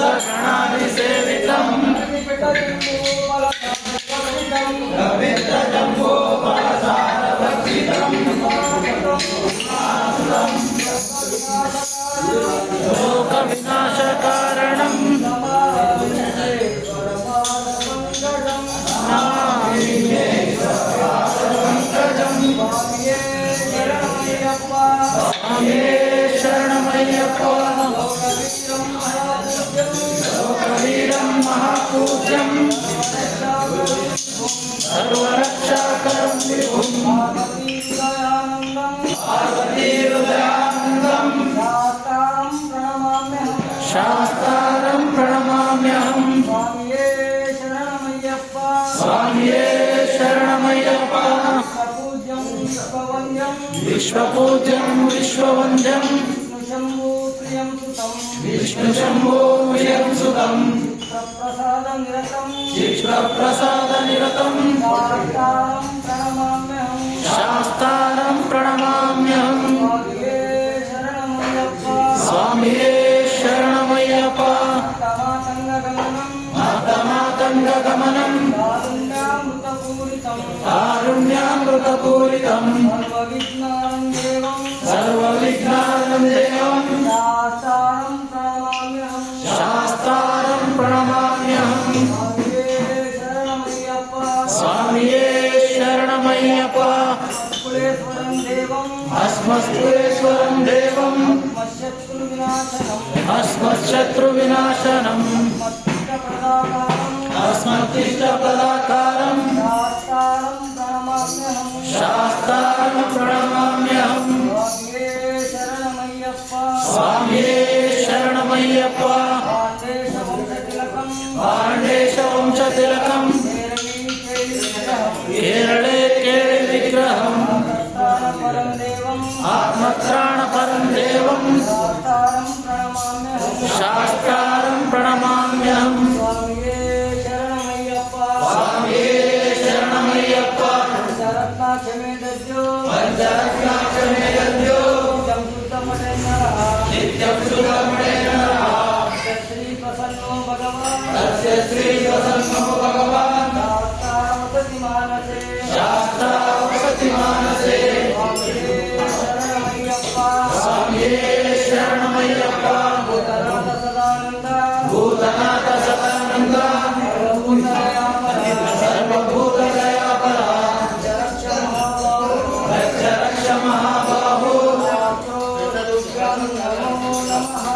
भूतगणादिसेवितम् लोकविनाशकारणम् स्वामिये शरणमय्यप्पा लोकवीरं महापूज्यं सर्वरक्षाकरं विभुं पार्वतीहृदयानन्दं शास्तारं प्रणमाम्यहम् स्वामिये शरणमय्यप्पा विश्वपूज्यं विश्ववन्द्यं विष्णुशम्भो प्रियं सुतं चित्रप्रसादनिरतं शास्तारं प्रणमाम्यहम् स्वामिये शरणमय्यप्पा मातमातङ्गगमनं कारुण्यामृतपूरितं सर्वविघ्नानं देवं शास्तारं प्रणमाम्यहम् स्वामिये शरणमय्यप्पा अस्मत्कुलेश्वरं देवं अस्मच्छत्रुविनाशनम् अस्मत्तिष्टप्रदाकारं शास्तारं प्रणमाम्यहम् स्वामिये शरणमय्यप्पा पाण्डेशवंशतिलकं केरळे केळिविग्रहम् आत्मत्राणपरं देवं शास्तारं प्रणमाम्यहम् स्वामिये शरणमय्यप्पा पंचरत्नाक्षमेदद्यो नित्यं सुखमणेनरः तस्य श्रीप्रसन्नो भगवान् शास्तावसति मानसे स्वामिये शरणमय्यप्पा भूतनाथ सदानन्द सर्वभूतदयापरा रक्ष महाबाहो नमो नमः।